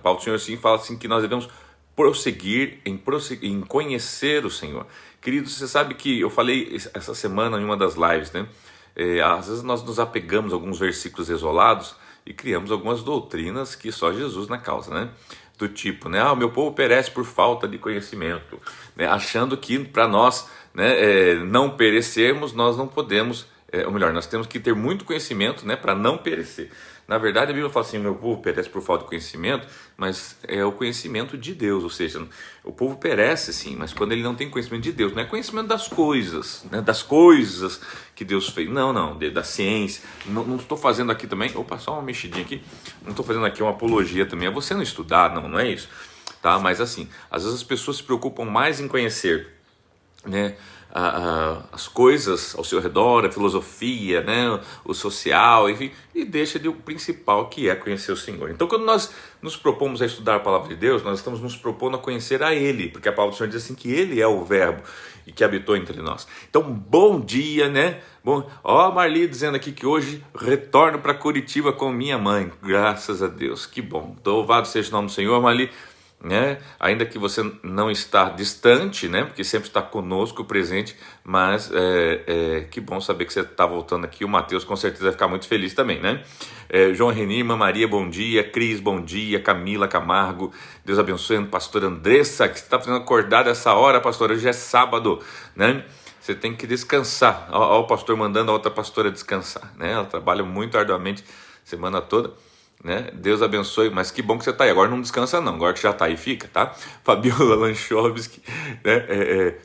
palavra do Senhor assim fala assim que nós devemos prosseguir em conhecer o Senhor. Queridos, você sabe que eu falei essa semana em uma das lives, né? Às vezes nós nos apegamos a alguns versículos isolados e criamos algumas doutrinas que só Jesus na causa, né? Do tipo, né? O meu povo perece por falta de conhecimento, né? Achando que para nós, né, não perecermos, nós não podemos, ou melhor, nós temos que ter muito conhecimento, né, para não perecer. Na verdade, a Bíblia fala assim, meu povo perece por falta de conhecimento, mas é o conhecimento de Deus, ou seja, o povo perece sim, mas quando ele não tem conhecimento de Deus, não é conhecimento das coisas, né, das coisas que Deus fez, não, da ciência, não estou fazendo aqui também, opa, só uma mexidinha aqui, não estou fazendo aqui uma apologia também, é você não estudar, não é isso, tá? Mas assim, às vezes as pessoas se preocupam mais em conhecer, né, as coisas ao seu redor, a filosofia, né, o social, enfim, e deixa de o principal, que é conhecer o Senhor. Então, quando nós nos propomos a estudar a palavra de Deus, nós estamos nos propondo a conhecer a Ele, porque a palavra do Senhor diz assim que Ele é o Verbo e que habitou entre nós. Então, bom dia, né? Bom, ó, Marli dizendo aqui que hoje retorno para Curitiba com minha mãe, graças a Deus, que bom. Louvado seja o nome do Senhor, Marli. Né? Ainda que você não está distante, né? Porque sempre está conosco, presente, mas que bom saber que você está voltando aqui. O Mateus com certeza vai ficar muito feliz também, né? João Renima, Maria, bom dia. Cris, bom dia. Camila Camargo, Deus abençoe. Pastora Andressa, que você está fazendo acordar essa hora, pastora? Hoje é sábado, né? Você tem que descansar. Ó, o pastor mandando a outra pastora descansar, né? Ela trabalha muito arduamente semana toda, né? Deus abençoe, mas que bom que você está aí. Agora não descansa não, agora que já está aí, fica, tá? Fabiola Lanchovski, né?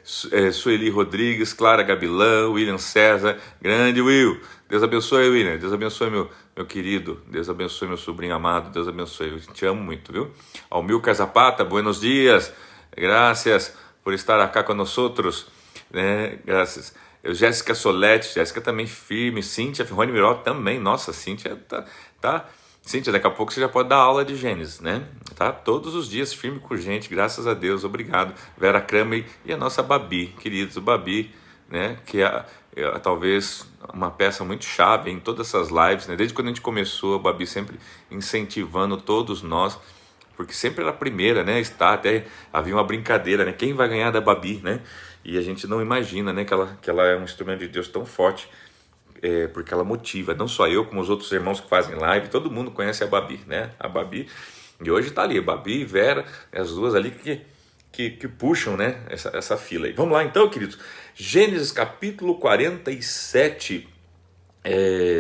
Sueli Rodrigues, Clara Gabilão, William César, grande Will, Deus abençoe, William, Deus abençoe meu querido, Deus abençoe meu sobrinho amado, Deus abençoe, eu te amo muito, viu? Almilcar Zapata, buenos dias, graças por estar aqui com nós outros, né? Graças. Jéssica Solete, Jéssica também firme, Cíntia, Rony Miró também, nossa, Cíntia tá. Cíntia, daqui a pouco você já pode dar aula de Gênesis, né? Tá? Todos os dias, firme com gente, graças a Deus, obrigado. Vera Kramer e a nossa Babi, queridos, o Babi, né? Que é talvez uma peça muito chave em todas essas lives, né? Desde quando a gente começou, a Babi sempre incentivando todos nós, porque sempre era a primeira, né? Até havia uma brincadeira, né? Quem vai ganhar da Babi, né? E a gente não imagina, né? Que ela é um instrumento de Deus tão forte, porque ela motiva, não só eu, como os outros irmãos que fazem live, todo mundo conhece a Babi, né? A Babi, e hoje tá ali, Babi e Vera, as duas ali que puxam, né? Essa fila aí. Vamos lá então, queridos. Gênesis capítulo 47,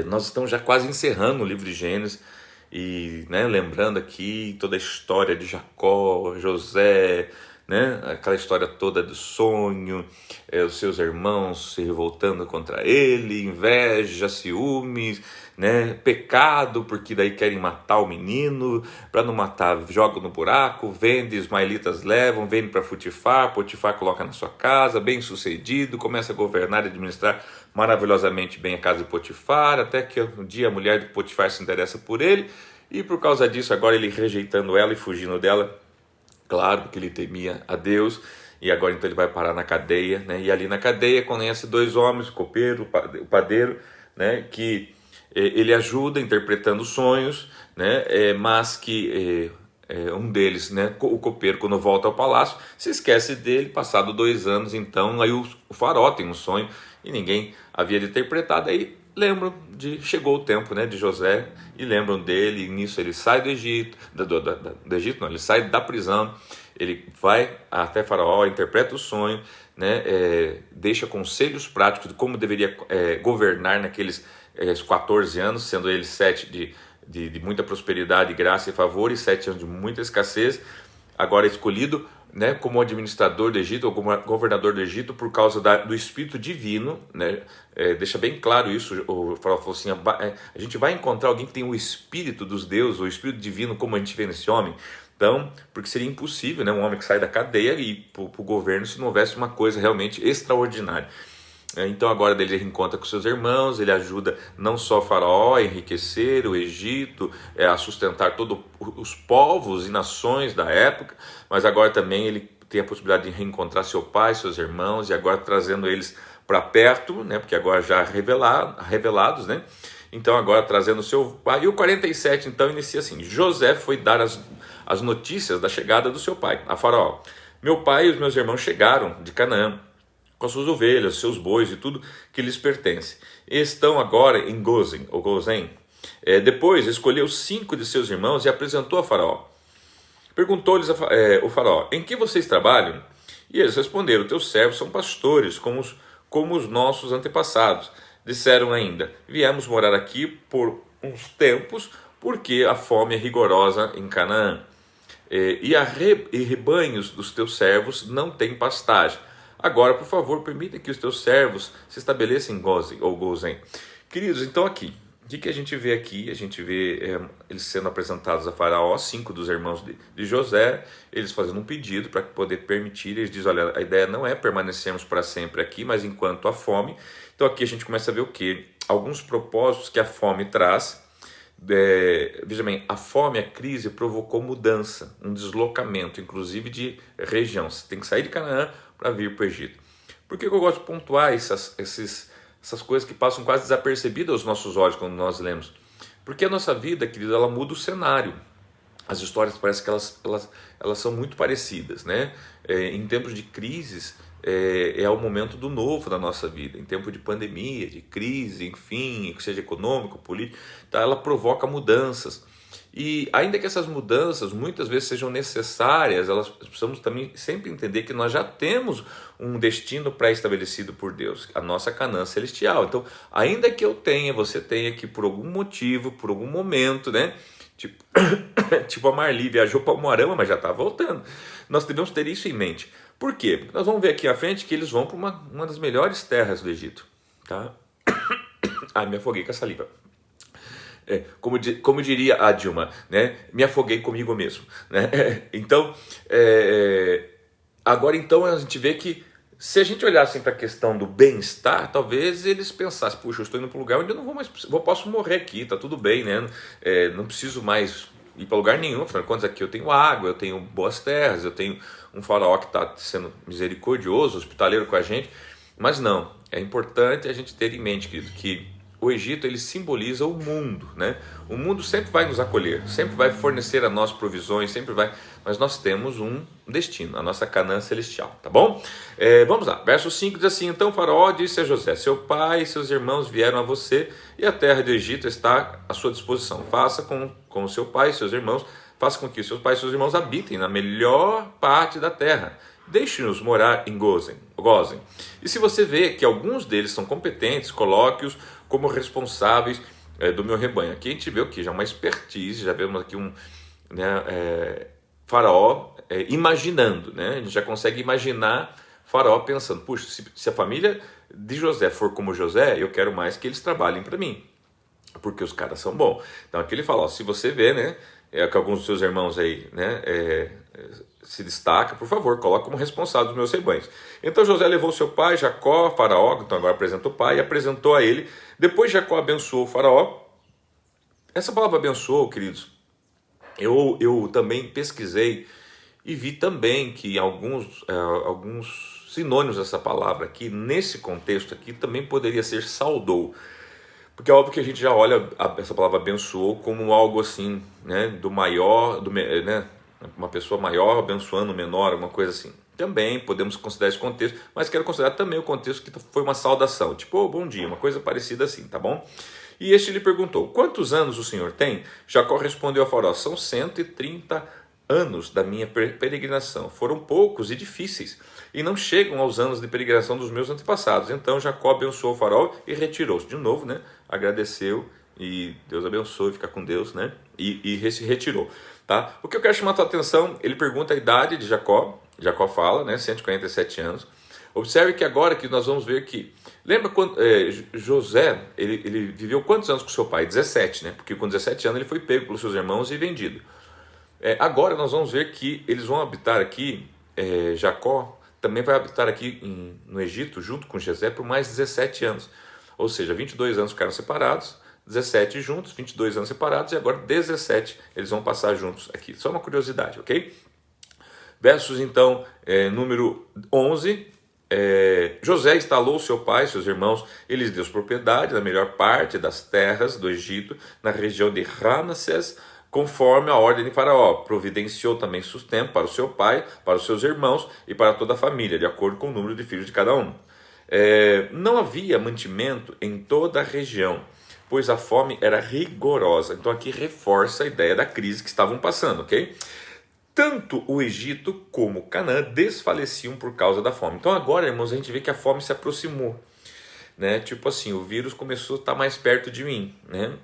nós estamos já quase encerrando o livro de Gênesis, e, né, lembrando aqui toda a história de Jacó, José, né? Aquela história toda do sonho, os seus irmãos se revoltando contra ele, inveja, ciúmes, né? Pecado, porque daí querem matar o menino, para não matar, jogam no buraco, vende, ismaelitas levam, vende para Potifar coloca na sua casa, bem sucedido, começa a governar e administrar maravilhosamente bem a casa de Potifar, até que um dia a mulher de Potifar se interessa por ele, e por causa disso agora ele rejeitando ela e fugindo dela, claro, porque ele temia a Deus, e agora então ele vai parar na cadeia, né? E ali na cadeia conhece dois homens, o copeiro, o padeiro, né? Que ele ajuda interpretando sonhos, né? Mas que um deles, né? O copeiro, quando volta ao palácio, se esquece dele, passado 2 anos, então aí o faraó tem um sonho e ninguém havia interpretado, aí lembram chegou o tempo, né, de José, e lembram dele, e nisso ele sai do Egito, do Egito não, ele sai da prisão, ele vai até Faraó, interpreta o sonho, né, deixa conselhos práticos de como deveria governar naqueles 14 anos, sendo eles 7 de muita prosperidade, graça e favor, e 7 anos de muita escassez, agora escolhido, né, como administrador do Egito, ou como governador do Egito, por causa do Espírito Divino, né, deixa bem claro isso, o Faraó falou assim, a gente vai encontrar alguém que tem o Espírito dos deuses, o Espírito Divino, como a gente vê nesse homem, então, porque seria impossível, né, um homem que sai da cadeia e ir para o governo se não houvesse uma coisa realmente extraordinária. Então agora ele reencontra com seus irmãos, ele ajuda não só o Faraó a enriquecer o Egito, a sustentar todos os povos e nações da época, mas agora também ele tem a possibilidade de reencontrar seu pai, seus irmãos, e agora trazendo eles para perto, né, porque agora já revelados, né? Então agora trazendo seu pai. E o 47 então inicia assim: José foi dar as notícias da chegada do seu pai a Faraó. Meu pai e os meus irmãos chegaram de Canaã com as suas ovelhas, seus bois e tudo que lhes pertence. E estão agora em Gozen, ou Gozen. Depois escolheu 5 de seus irmãos e apresentou a Faraó. Perguntou-lhes o Faraó: em que vocês trabalham? E eles responderam: teus servos são pastores, como os nossos antepassados. Disseram ainda: viemos morar aqui por uns tempos, porque a fome é rigorosa em Canaã. E rebanhos dos teus servos não têm pastagem. Agora, por favor, permita que os teus servos se estabeleçam em Gozen, ou Gozen. Queridos, então aqui, o que a gente vê aqui? A gente vê eles sendo apresentados a Faraó, 5 dos irmãos de José, eles fazendo um pedido para poder permitir. Eles dizem: olha, a ideia não é permanecermos para sempre aqui, mas enquanto há fome. Então aqui a gente começa a ver o quê? Alguns propósitos que a fome traz. Veja bem, a fome, a crise provocou mudança, um deslocamento, inclusive de região. Você tem que sair de Canaã para vir para o Egito. Por que eu gosto de pontuar essas coisas que passam quase desapercebidas aos nossos olhos quando nós lemos? Porque a nossa vida, querido, ela muda o cenário. As histórias parecem que elas são muito parecidas, né? Em tempos de crises, é o momento do novo da nossa vida. Em tempo de pandemia, de crise, enfim, que seja econômico, político, tá? Ela provoca mudanças. E ainda que essas mudanças muitas vezes sejam necessárias, elas precisamos também sempre entender que nós já temos um destino pré-estabelecido por Deus, a nossa Canaã celestial. Então, ainda que você tenha que por algum motivo, por algum momento, né? Tipo a Marli viajou para Moarama, mas já está voltando. Nós devemos ter isso em mente. Por quê? Porque nós vamos ver aqui à frente que eles vão para uma das melhores terras do Egito. Tá? Ai, me afoguei com a saliva. Como diria a Dilma, né? Me afoguei comigo mesmo. Né? Então, agora então a gente vê que se a gente olhar assim para a questão do bem-estar, talvez eles pensassem: puxa, eu estou indo para um lugar onde eu não vou mais, posso morrer aqui, tá tudo bem, né? Não preciso mais ir para lugar nenhum. Afinal de contas, aqui eu tenho água, eu tenho boas terras, eu tenho um Faraó que está sendo misericordioso, hospitaleiro com a gente. Mas não, é importante a gente ter em mente, querido, que o Egito ele simboliza o mundo, né? O mundo sempre vai nos acolher, sempre vai fornecer a nós provisões, sempre vai, mas nós temos um destino, a nossa Canaã celestial, tá bom? Vamos lá, verso 5 diz assim: então Faraó disse a José: seu pai e seus irmãos vieram a você e a terra do Egito está à sua disposição. Faça com o seu pai e seus irmãos, faça com que seus pais e seus irmãos habitem na melhor parte da terra. Deixe-nos morar em Gozen. E se você vê que alguns deles são competentes, coloque-os como responsáveis do meu rebanho. Aqui a gente vê o que? Já uma expertise, já vemos aqui Faraó imaginando, né? A gente já consegue imaginar Faraó pensando: puxa, se a família de José for como José, eu quero mais que eles trabalhem para mim, porque os caras são bons. Então aqui ele fala: ó, se você vê, né, que alguns dos seus irmãos aí, né, se destaca, por favor, coloque como responsável dos meus rebanhos. Então José levou seu pai, Jacó, Faraó, então agora apresenta o pai, e apresentou a ele. Depois Jacó abençoou o Faraó. Essa palavra abençoou, queridos, eu também pesquisei e vi também que alguns sinônimos dessa palavra aqui, nesse contexto aqui, também poderia ser saudou. Porque é óbvio que a gente já olha essa palavra abençoou como algo assim, né, do maior, né, uma pessoa maior abençoando o menor, uma coisa assim. Também podemos considerar esse contexto, mas quero considerar também o contexto que foi uma saudação, tipo, oh, bom dia, uma coisa parecida assim, tá bom? E este lhe perguntou: quantos anos o senhor tem? Jacó respondeu a Faraó: são 130 anos da minha peregrinação. Foram poucos e difíceis, e não chegam aos anos de peregrinação dos meus antepassados. Então Jacó abençoou o Faraó e retirou-se. De novo, né? Agradeceu e Deus abençoe, fica com Deus, né? E se retirou. Tá? O que eu quero chamar a tua atenção, ele pergunta a idade de Jacó. Jacó fala, né, 147 anos. Observe que agora que nós vamos ver que... Lembra quando José, ele viveu quantos anos com seu pai? 17, né? Porque com 17 anos ele foi pego pelos seus irmãos e vendido. Agora nós vamos ver que eles vão habitar aqui, Jacó também vai habitar aqui no Egito, junto com José, por mais 17 anos. Ou seja, 22 anos ficaram separados, 17 juntos, 22 anos separados, e agora 17 eles vão passar juntos aqui. Só uma curiosidade, ok? Versos então, número 11, José instalou seu pai, seus irmãos, e lhes deu propriedade na melhor parte das terras do Egito, na região de Ramsés, conforme a ordem de Faraó. Providenciou também sustento para o seu pai, para os seus irmãos e para toda a família, de acordo com o número de filhos de cada um. Não havia mantimento em toda a região, pois a fome era rigorosa. Então aqui reforça a ideia da crise que estavam passando, ok? Tanto o Egito como Canaã desfaleciam por causa da fome. Então agora, irmãos, a gente vê que a fome se aproximou, né? Tipo assim, o vírus começou a estar mais perto de mim, né?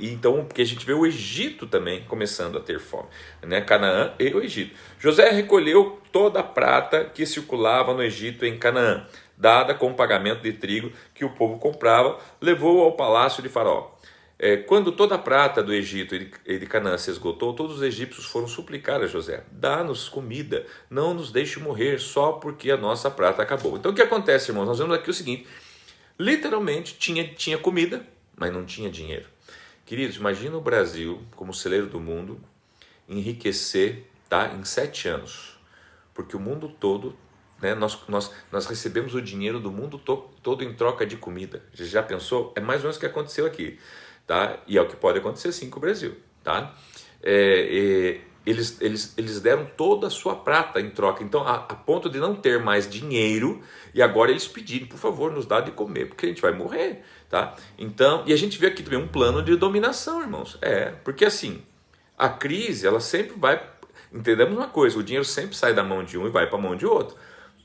Então, porque a gente vê o Egito também começando a ter fome, né? Canaã e o Egito. José recolheu toda a prata que circulava no Egito e em Canaã, dada com pagamento de trigo que o povo comprava, levou ao palácio de Faraó. Quando toda a prata do Egito e de Canaã se esgotou, todos os egípcios foram suplicar a José: dá-nos comida, não nos deixe morrer só porque a nossa prata acabou. Então o que acontece, irmãos? Nós vemos aqui o seguinte: literalmente tinha comida, mas não tinha dinheiro. Queridos, imagina o Brasil como celeiro do mundo enriquecer, tá, em 7 anos, porque o mundo todo, né, nós recebemos o dinheiro do mundo todo em troca de comida. Já pensou? É mais ou menos o que aconteceu aqui, tá? E é o que pode acontecer sim com o Brasil, tá? Eles deram toda a sua prata em troca, então a ponto de não ter mais dinheiro, e agora eles pediram: por favor, nos dá de comer, porque a gente vai morrer, tá? Então, e a gente vê aqui também um plano de dominação, irmãos, porque assim, a crise, ela sempre vai, entendemos uma coisa, o dinheiro sempre sai da mão de um e vai para a mão de outro.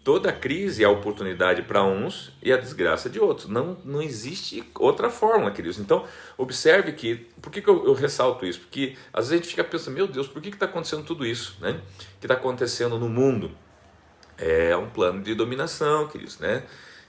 Toda crise é a oportunidade para uns e a desgraça de outros. Não existe outra fórmula, queridos. Então, observe que... Por que eu ressalto isso? Porque às vezes a gente fica pensando: meu Deus, por que está acontecendo tudo isso, né? Que está acontecendo no mundo? É um plano de dominação, queridos, né?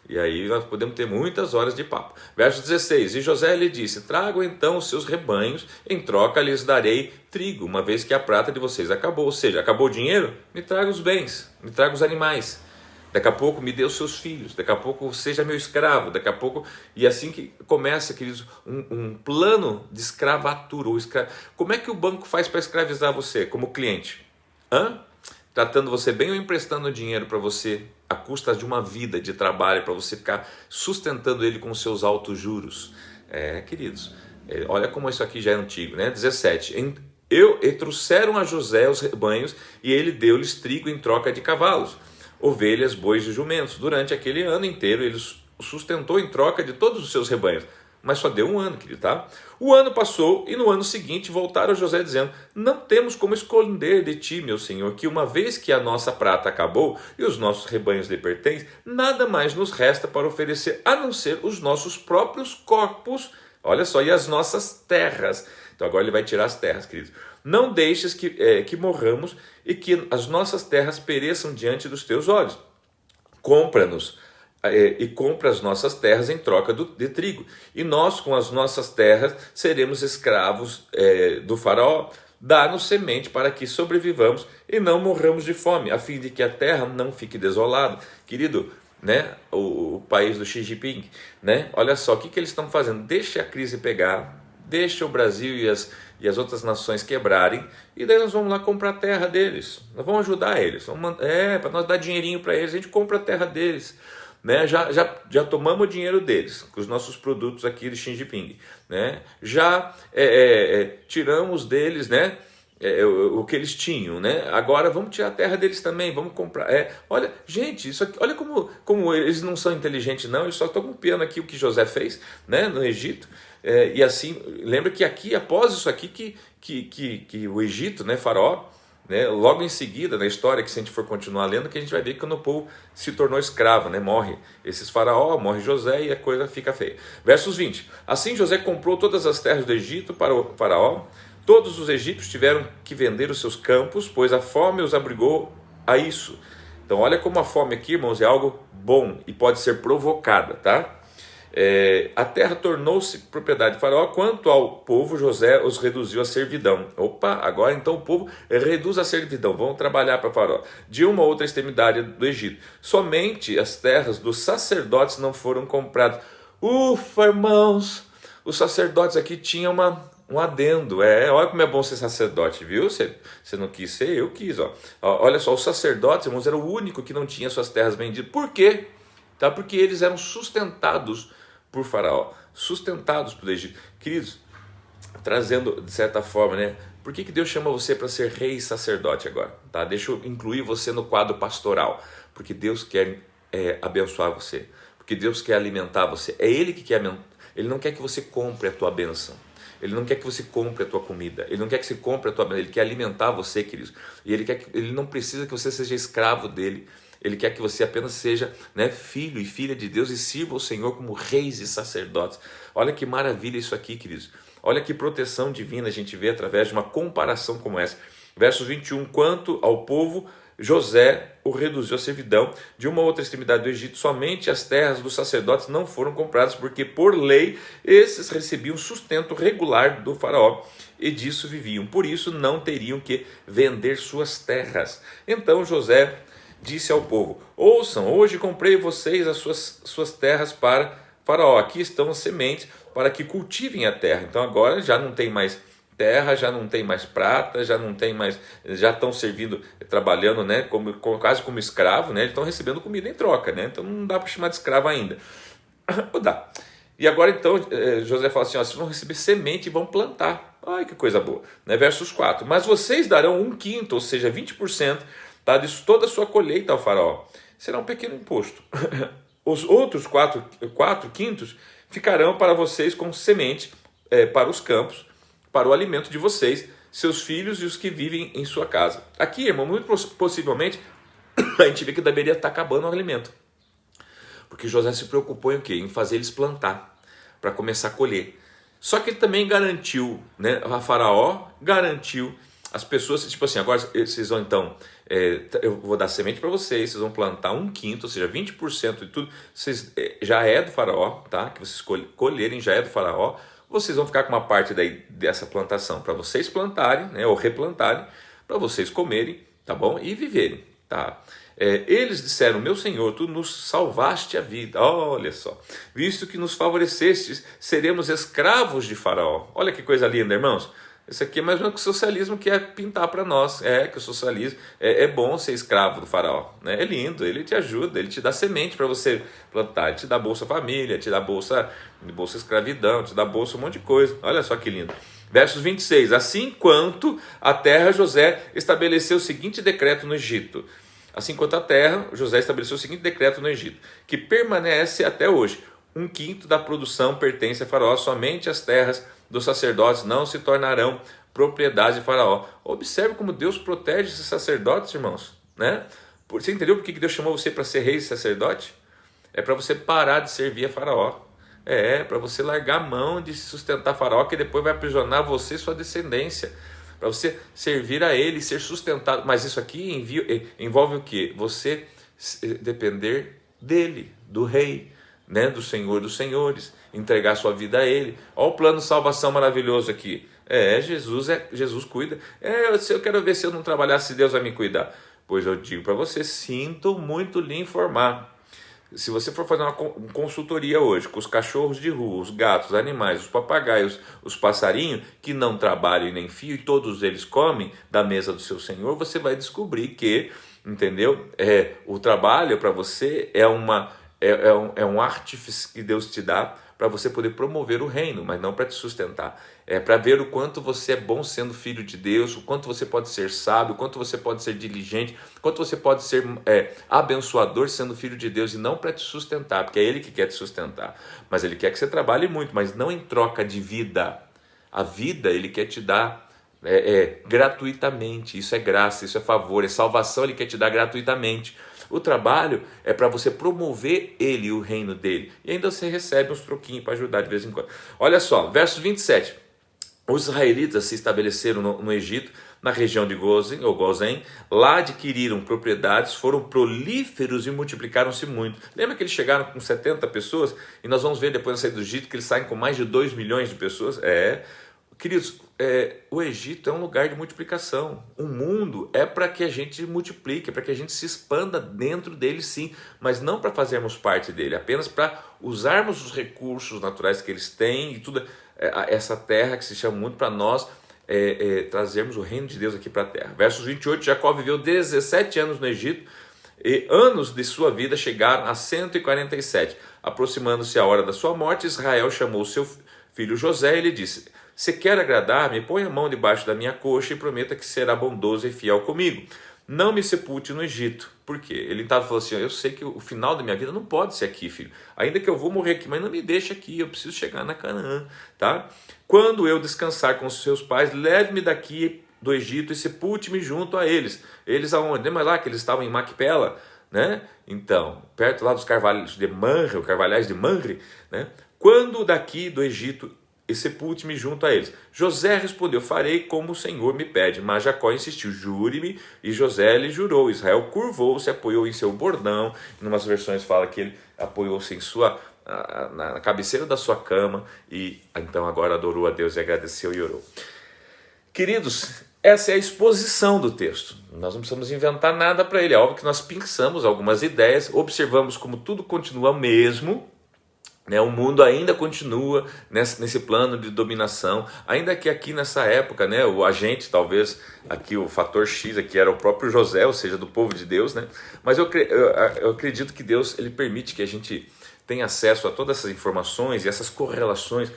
E aí nós podemos ter muitas horas de papo. Verso 16: E José lhe disse: tragam então os seus rebanhos, em troca lhes darei trigo, uma vez que a prata de vocês acabou. Ou seja, acabou o dinheiro? Me traga os bens, me traga os animais. Daqui a pouco me dê os seus filhos, daqui a pouco seja meu escravo, daqui a pouco... E assim que começa, queridos, um plano de escravatura. Como é que o banco faz para escravizar você como cliente? Tratando você bem ou emprestando dinheiro para você à custa de uma vida de trabalho, para você ficar sustentando ele com seus altos juros? Queridos, olha como isso aqui já é antigo, né? 17. E trouxeram a José os rebanhos, e ele deu-lhes trigo em troca de cavalos, ovelhas, bois e jumentos. Durante aquele ano inteiro ele sustentou em troca de todos os seus rebanhos. Mas só deu um ano, querido, tá? O ano passou, e no ano seguinte voltaram a José dizendo: não temos como esconder de ti, meu senhor, que uma vez que a nossa prata acabou e os nossos rebanhos lhe pertencem, nada mais nos resta para oferecer a não ser os nossos próprios corpos, olha só, e as nossas terras. Então agora ele vai tirar as terras, queridos. Não deixes que morramos e que as nossas terras pereçam diante dos teus olhos. Compra-nos e compra as nossas terras em troca de trigo. E nós, com as nossas terras, seremos escravos do Faraó. Dá-nos semente para que sobrevivamos e não morramos de fome, a fim de que a terra não fique desolada. Querido, né, o país do Xi Jinping, né, olha só, o que eles estão fazendo? Deixa a crise pegar, deixa o Brasil e as outras nações quebrarem, e daí nós vamos lá comprar a terra deles, nós vamos ajudar eles, para nós dar dinheirinho para eles, a gente compra a terra deles, né? Já tomamos o dinheiro deles, com os nossos produtos aqui do Xi Jinping, né? Já tiramos deles, né, o que eles tinham, né? Agora vamos tirar a terra deles também, vamos comprar. Olha, gente, isso aqui, olha como eles não são inteligentes, não, eles só estão copiando aqui o que José fez, né, no Egito. E assim, lembra que aqui, após isso aqui, que o Egito, né, Faraó, né, logo em seguida, na história, que se a gente for continuar lendo, que a gente vai ver que quando o povo se tornou escravo, né, morre esses Faraó, morre José e a coisa fica feia. Versos 20. Assim José comprou todas as terras do Egito para o Faraó. Todos os egípcios tiveram que vender os seus campos, pois a fome os abrigou a isso. Então olha como a fome aqui, irmãos, é algo bom e pode ser provocada, tá? A terra tornou-se propriedade de Faraó. Quanto ao povo, José os reduziu à servidão. Agora então o povo reduz a servidão, vão trabalhar para Faraó, de uma ou outra extremidade do Egito. Somente as terras dos sacerdotes não foram compradas. Ufa, irmãos, os sacerdotes aqui tinham um adendo. Olha como é bom ser sacerdote, viu? Você não quis ser, eu quis. Olha só, os sacerdotes, irmãos, eram o único que não tinha suas terras vendidas. Por quê? Porque eles eram sustentados por Faraó, sustentados pelo Egito. Queridos, trazendo de certa forma, né, Por que Deus chama você para ser rei e sacerdote agora? Tá? Deixa eu incluir você no quadro pastoral, porque Deus quer abençoar você, porque Deus quer alimentar você. É Ele que quer, Ele não quer que você compre a tua bênção. Ele não quer que você compre a tua comida. Ele não quer que você compre a tua bênção. Ele quer alimentar você, queridos. E Ele não precisa que você seja escravo dele. Ele quer que você apenas seja, né, filho e filha de Deus e sirva o Senhor como reis e sacerdotes. Olha que maravilha isso aqui, queridos. Olha que proteção divina a gente vê através de uma comparação como essa. Versos 21, quanto ao povo, José o reduziu à servidão de uma outra extremidade do Egito. Somente as terras dos sacerdotes não foram compradas, porque por lei esses recebiam sustento regular do faraó e disso viviam. Por isso não teriam que vender suas terras. Então José disse ao povo: ouçam, hoje comprei vocês as suas terras para faraó. Aqui estão as sementes para que cultivem a terra. Então agora já não tem mais terra, já não tem mais prata, já não tem mais, já estão servindo, trabalhando, né, quase como escravo, né, eles estão recebendo comida em troca, né, então não dá para chamar de escravo ainda. Ou dá. E agora então José fala assim, ó, vocês vão receber semente e vão plantar. Ai, que coisa boa, né? Versos 4, mas vocês darão 1/5, ou seja, 20%, tá, disso toda a sua colheita ao faraó. Será um pequeno imposto. Os outros 4/5 ficarão para vocês com semente para os campos, para o alimento de vocês, seus filhos e os que vivem em sua casa. Aqui, irmão, muito possivelmente, a gente vê que deveria estar acabando o alimento. Porque José se preocupou em quê? Em fazer eles plantar, para começar a colher. Só que ele também garantiu, né, a faraó garantiu as pessoas, tipo assim, agora vocês vão então, eu vou dar semente para vocês, vocês vão plantar 1/5, ou seja, 20% de tudo, vocês, já é do faraó, tá? Que vocês colherem já é do faraó. Vocês vão ficar com uma parte dessa plantação para vocês plantarem, né, ou replantarem, para vocês comerem, tá bom? E viverem, tá? Eles disseram, meu Senhor, tu nos salvaste a vida, olha só, visto que nos favorecestes, seremos escravos de Faraó. Olha que coisa linda, irmãos. Isso aqui é mais ou menos que o socialismo quer pintar para nós. Que o socialismo é bom ser escravo do faraó, né? É lindo, ele te ajuda, ele te dá semente para você plantar, ele te dá Bolsa Família, te dá bolsa escravidão, te dá bolsa um monte de coisa. Olha só que lindo. Versos 26, assim quanto a terra, José estabeleceu o seguinte decreto no Egito. Assim quanto a terra, José estabeleceu o seguinte decreto no Egito, que permanece até hoje. 1/5 da produção pertence a Faraó, somente as terras dos sacerdotes não se tornarão propriedade de Faraó. Observe como Deus protege esses sacerdotes, irmãos, né? Você entendeu por que Deus chamou você para ser rei e sacerdote? É para você parar de servir a Faraó. Para você largar a mão de sustentar Faraó, que depois vai aprisionar você e sua descendência. Para você servir a ele e ser sustentado. Mas isso aqui envolve o quê? Você depender dele, do rei, né, do Senhor dos Senhores, entregar sua vida a Ele. Olha o plano de salvação maravilhoso aqui. Jesus cuida. Eu quero ver se eu não trabalhar, se Deus vai me cuidar. Pois eu digo para você, sinto muito lhe informar. Se você for fazer uma consultoria hoje com os cachorros de rua, os gatos, os animais, os papagaios, os passarinhos, que não trabalham nem fio e todos eles comem da mesa do seu Senhor, você vai descobrir que, entendeu? O trabalho para você é um artifício que Deus te dá para você poder promover o reino, mas não para te sustentar. É para ver o quanto você é bom sendo filho de Deus, o quanto você pode ser sábio, o quanto você pode ser diligente, o quanto você pode ser abençoador sendo filho de Deus, e não para te sustentar, porque é Ele que quer te sustentar. Mas Ele quer que você trabalhe muito, mas não em troca de vida. A vida Ele quer te dar gratuitamente. Isso é graça, isso é favor, é salvação, Ele quer te dar gratuitamente. O trabalho é para você promover Ele, o reino dele. E ainda você recebe uns troquinhos para ajudar de vez em quando. Olha só, verso 27. Os israelitas se estabeleceram no Egito, na região de Gozém. Lá adquiriram propriedades, foram prolíferos e multiplicaram-se muito. Lembra que eles chegaram com 70 pessoas? E nós vamos ver depois na saída do Egito que eles saem com mais de 2 milhões de pessoas? Queridos, o Egito é um lugar de multiplicação. O mundo é para que a gente multiplique, para que a gente se expanda dentro dele, sim, mas não para fazermos parte dele, apenas para usarmos os recursos naturais que eles têm e tudo, essa terra que se chama muito para nós trazermos o reino de Deus aqui para a terra. Versos 28, Jacó viveu 17 anos no Egito e anos de sua vida chegaram a 147. Aproximando-se a hora da sua morte, Israel chamou seu filho José e lhe disse: Se quer agradar-me, põe a mão debaixo da minha coxa e prometa que será bondoso e fiel comigo. Não me sepulte no Egito. Por quê? Ele estava falando assim, eu sei que o final da minha vida não pode ser aqui, filho. Ainda que eu vou morrer aqui, mas não me deixe aqui, eu preciso chegar na Canaã, tá? Quando eu descansar com os seus pais, leve-me daqui do Egito e sepulte-me junto a eles. Eles aonde? Lembra lá que eles estavam em Macpela, né? Então, perto lá dos carvalhais de Mamre, né? Quando daqui do Egito e sepulte-me junto a eles. José respondeu, farei como o Senhor me pede. Mas Jacó insistiu, jure-me, e José lhe jurou. Israel curvou-se, apoiou em seu bordão. Em umas versões fala que ele apoiou-se em na cabeceira da sua cama, e então agora adorou a Deus e agradeceu e orou. Queridos, essa é a exposição do texto. Nós não precisamos inventar nada para ele. É óbvio que nós pensamos algumas ideias, observamos como tudo continua o mesmo, né? O mundo ainda continua nesse plano de dominação, ainda que aqui nessa época, né, o agente, talvez aqui o fator X aqui era o próprio José, ou seja, do povo de Deus, né? Mas eu acredito que Deus ele permite que a gente tenha acesso a todas essas informações e essas correlações,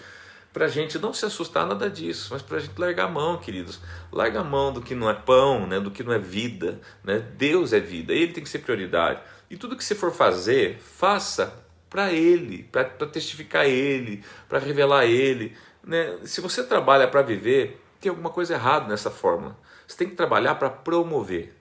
para a gente não se assustar nada disso, mas para a gente largar a mão, queridos. Larga a mão do que não é pão, né? Do que não é vida, né? Deus é vida, Ele tem que ser prioridade. E tudo que você for fazer, faça para Ele, para testificar Ele, para revelar Ele, né? Se você trabalha para viver, tem alguma coisa errada nessa fórmula. Você tem que trabalhar para promover.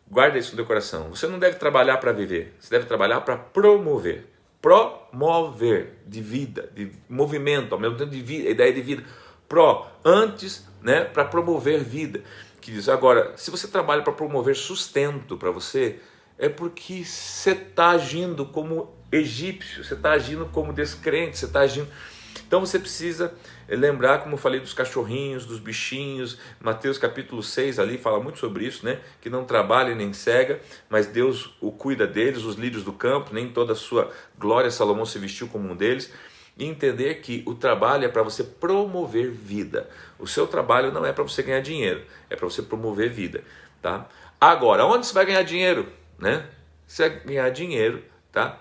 Guarda isso no teu coração. Você não deve trabalhar para viver, você deve trabalhar para promover. Promover, de vida, de movimento, ao mesmo tempo de vida, ideia de vida. Antes, né, para promover vida. Que diz, agora, se você trabalha para promover sustento para você, é porque você está agindo como egípcio, você está agindo como descrente, você está agindo... Então você precisa lembrar, como eu falei, dos cachorrinhos, dos bichinhos. Mateus capítulo 6 ali fala muito sobre isso, né? Que não trabalha nem cega, mas Deus o cuida deles, os lírios do campo, nem toda a sua glória Salomão se vestiu como um deles. E entender que o trabalho é para você promover vida. O seu trabalho não é para você ganhar dinheiro, é para você promover vida, tá? Agora, onde você vai ganhar dinheiro, né? Você vai ganhar dinheiro, tá?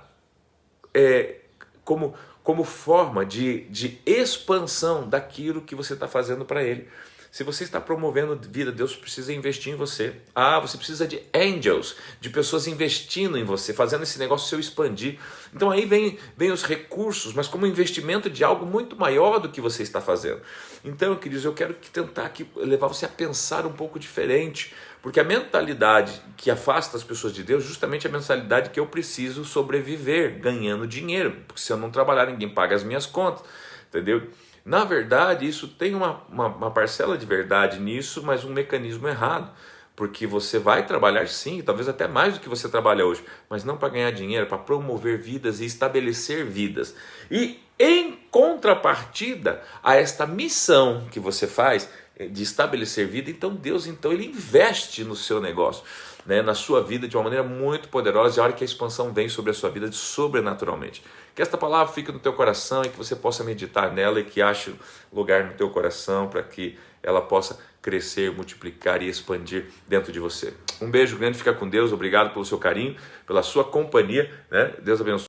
Como forma de expansão daquilo que você está fazendo para Ele. Se você está promovendo vida, Deus precisa investir em você. Você precisa de angels, de pessoas investindo em você, fazendo esse negócio seu expandir. Então aí vem os recursos, mas como investimento de algo muito maior do que você está fazendo. Então, queridos, eu quero tentar aqui levar você a pensar um pouco diferente, porque a mentalidade que afasta as pessoas de Deus justamente é a mentalidade que eu preciso sobreviver ganhando dinheiro, porque se eu não trabalhar ninguém paga as minhas contas, entendeu? Na verdade, isso tem uma parcela de verdade nisso, mas um mecanismo errado, porque você vai trabalhar sim, talvez até mais do que você trabalha hoje, mas não para ganhar dinheiro, para promover vidas e estabelecer vidas. E em contrapartida a esta missão que você faz de estabelecer vida, então Deus ele investe no seu negócio, né, na sua vida de uma maneira muito poderosa, e a hora que a expansão vem sobre a sua vida sobrenaturalmente. Que esta palavra fique no teu coração e que você possa meditar nela e que ache lugar no teu coração para que ela possa crescer, multiplicar e expandir dentro de você. Um beijo grande, fica com Deus, obrigado pelo seu carinho, pela sua companhia, né? Deus abençoe.